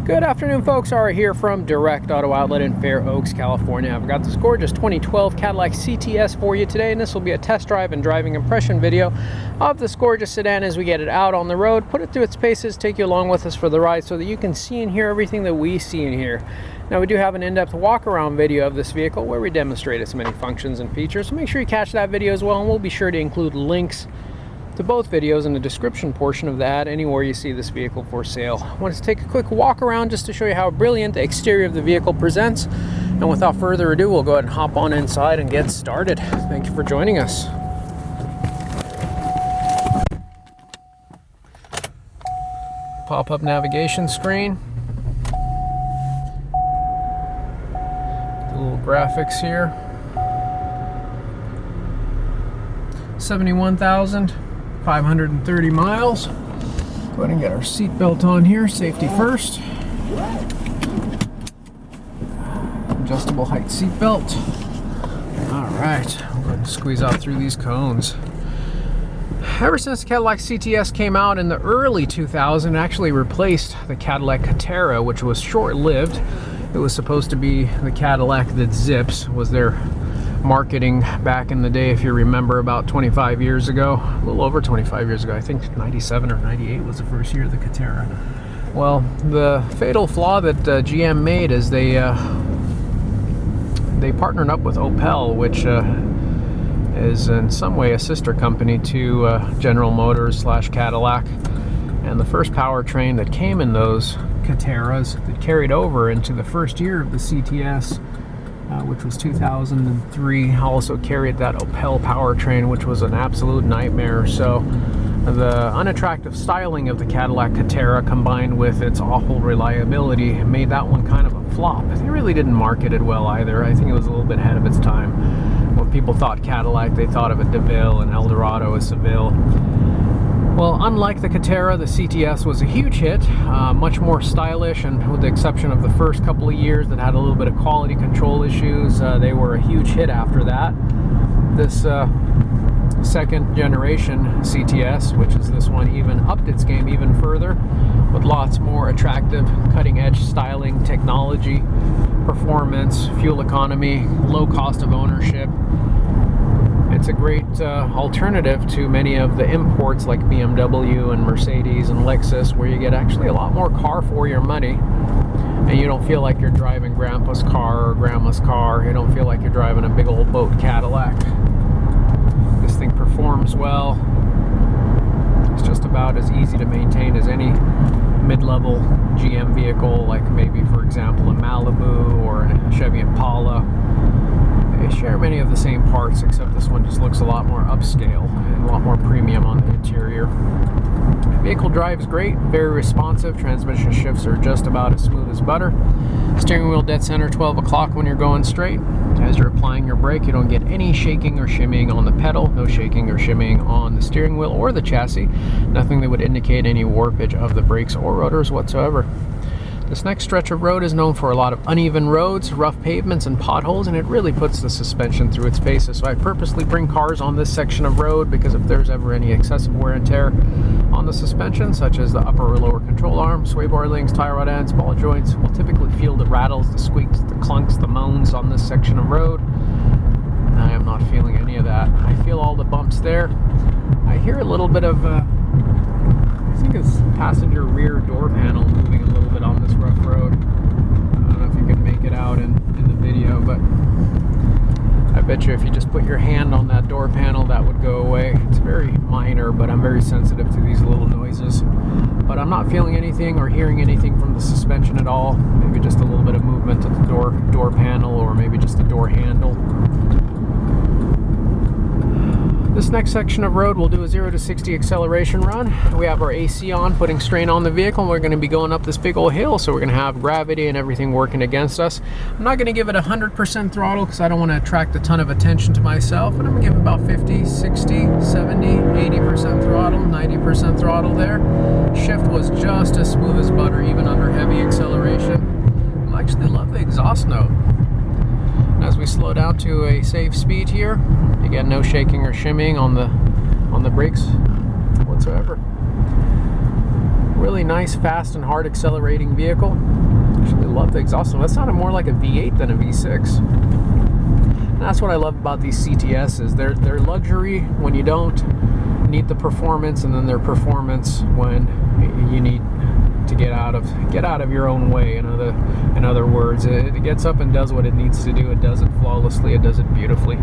Good afternoon, folks. Ari here from Direct Auto Outlet in Fair Oaks, California. I've got this gorgeous 2012 Cadillac CTS for you today, and this will be a test drive and driving impression video of this gorgeous sedan as we get it out on the road, put it through its paces, take you along with us for the ride so that you can see and hear everything that we see and hear. Now, we do have an in-depth walk-around video of this vehicle where we demonstrate its many functions and features, so make sure you catch that video as well, and we'll be sure to include links to both videos in the description portion of that anywhere you see this vehicle for sale. I wanted to take a quick walk around just to show you how brilliant the exterior of the vehicle presents. And without further ado, we'll go ahead and hop on inside and get started. Thank you for joining us. Pop-up navigation screen. The little graphics here. 71,530 miles. Go ahead and get our seat belt on here, safety first. Adjustable height seat belt. All right, I'm going to squeeze out through these cones. Ever since the Cadillac CTS came out in the early 2000s, it actually replaced the Cadillac Catera, which was short-lived. It was supposed to be the Cadillac that zips, was their marketing back in the day, if you remember, about 25 years ago, a little over 25 years ago. I think 97 or 98 was the first year of the Catera. Well, the fatal flaw that GM made is they partnered up with Opel, which is in some way a sister company to General Motors / Cadillac. And the first powertrain that came in those Cateras that carried over into the first year of the CTS, which was 2003, also carried that Opel powertrain, which was an absolute nightmare. So the unattractive styling of the Cadillac Catera combined with its awful reliability made that one kind of a flop. They really didn't market it well either. I think it was a little bit ahead of its time. When people thought Cadillac, they thought of a DeVille, and Eldorado, a Seville. Well, unlike the Catera, the CTS was a huge hit, much more stylish, and with the exception of the first couple of years that had a little bit of quality control issues, they were a huge hit after that. This second generation CTS, which is this one, even upped its game even further with lots more attractive cutting-edge styling, technology, performance, fuel economy, low cost of ownership. It's a great alternative to many of the imports like BMW and Mercedes and Lexus, where you get actually a lot more car for your money, and you don't feel like you're driving grandpa's car or grandma's car. You don't feel like you're driving a big old boat Cadillac. This thing performs well. It's just about as easy to maintain as any mid-level GM vehicle, like maybe, for example, a Malibu or a Chevy Impala. They share many of the same parts, except this one just looks a lot more upscale and a lot more premium on the interior. Vehicle drives great, very responsive. Transmission shifts are just about as smooth as butter. Steering wheel dead center 12 o'clock when you're going straight. As you're applying your brake, you don't get any shaking or shimmying on the pedal, no shaking or shimmying on the steering wheel or the chassis. Nothing that would indicate any warpage of the brakes or rotors whatsoever. This next stretch of road is known for a lot of uneven roads, rough pavements, and potholes, and it really puts the suspension through its paces. So I purposely bring cars on this section of road because if there's ever any excessive wear and tear on the suspension, such as the upper or lower control arm, sway bar links, tie rod ends, ball joints, we'll typically feel the rattles, the squeaks, the clunks, the moans on this section of road. I am not feeling any of that. I feel all the bumps there. I hear a little bit of I think it's passenger rear door panel moving a little bit on this rough road. I don't know if you can make it out in the video, but I bet you if you just put your hand on that door panel, that would go away. It's very minor, but I'm very sensitive to these little noises. But I'm not feeling anything or hearing anything from the suspension at all. Maybe just a little bit of movement at the door panel, or maybe just the door handle. This next section of road, we'll do a 0 to 60 acceleration run. We have our AC on, putting strain on the vehicle, and we're going to be going up this big old hill, so we're going to have gravity and everything working against us. I'm not going to give it 100% throttle because I don't want to attract a ton of attention to myself, but I'm going to give it about 50, 60, 70, 80% throttle, 90% throttle there. Shift was just as smooth as butter, even under heavy acceleration. I actually love the exhaust note. As we slow down to a safe speed here, again, no shaking or shimmying on the brakes whatsoever. Really nice, fast and hard accelerating vehicle. Actually love the exhaust. That sounded more like a V8 than a V6. And that's what I love about these CTSs. They're luxury when you don't need the performance, and then they're performance when you need to get out of your own way. In other words, it gets up and does what it needs to do. It does it flawlessly. It does it beautifully.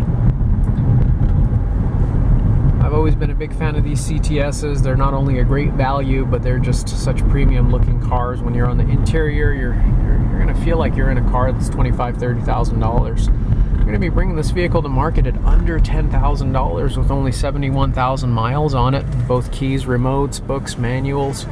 I've always been a big fan of these CTSs. They're not only a great value, but they're just such premium looking cars. When you're on the interior, you're gonna feel like you're in a car that's $25,000–$30,000. We're gonna be bringing this vehicle to market at under $10,000 with only 71,000 miles on it. Both keys, remotes, books, manuals,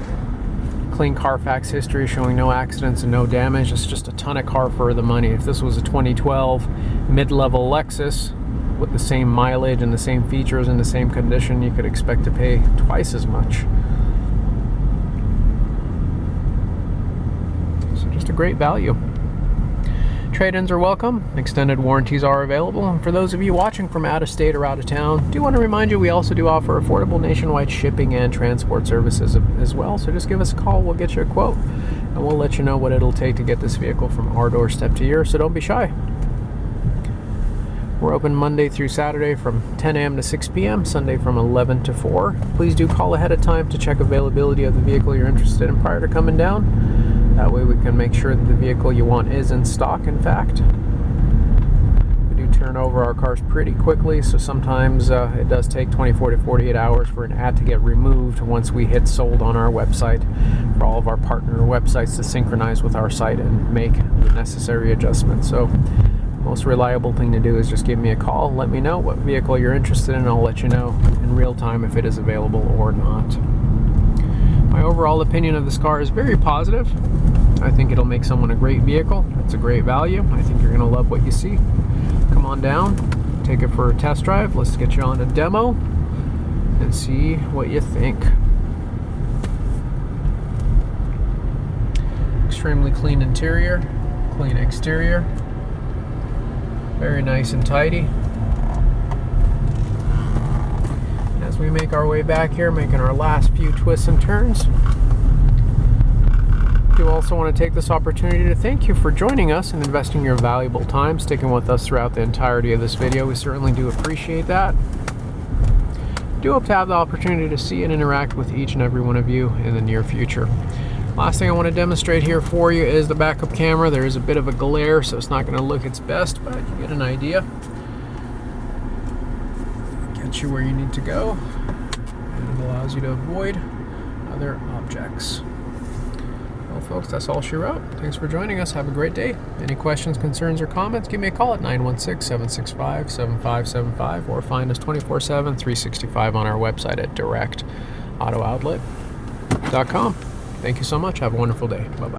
clean Carfax history showing no accidents and no damage. It's just a ton of car for the money. If this was a 2012 mid-level Lexus with the same mileage and the same features and the same condition, you could expect to pay twice as much. So just a great value. Trade-ins are welcome. Extended warranties are available. And for those of you watching from out of state or out of town, I do want to remind you we also do offer affordable nationwide shipping and transport services as well. So just give us a call. We'll get you a quote, and we'll let you know what it'll take to get this vehicle from our doorstep to yours. So don't be shy. We're open Monday through Saturday from 10 a.m. to 6 p.m., Sunday from 11 to 4. Please do call ahead of time to check availability of the vehicle you're interested in prior to coming down. That way we can make sure that the vehicle you want is in stock, in fact. We do turn over our cars pretty quickly, so sometimes it does take 24 to 48 hours for an ad to get removed once we hit sold on our website, for all of our partner websites to synchronize with our site and make the necessary adjustments. So most reliable thing to do is just give me a call, let me know what vehicle you're interested in, and I'll let you know in real time if it is available or not. My overall opinion of this car is very positive. I think it'll make someone a great vehicle. It's a great value. I think you're going to love what you see. Come on down, take it for a test drive. Let's get you on a demo and see what you think. Extremely clean interior, clean exterior. Very nice and tidy. As we make our way back here, making our last few twists and turns, I do also want to take this opportunity to thank you for joining us and investing your valuable time, sticking with us throughout the entirety of this video. We certainly do appreciate that. I do hope to have the opportunity to see and interact with each and every one of you in the near future. Last thing I want to demonstrate here for you is the backup camera. There is a bit of a glare, so it's not going to look its best, but you get an idea. Get you where you need to go, and it allows you to avoid other objects. Well, folks, that's all she wrote. Thanks for joining us. Have a great day. Any questions, concerns, or comments, give me a call at 916-765-7575 or find us 24/7, 365 on our website at directauto.outlet.com. Thank you so much. Have a wonderful day. Bye-bye.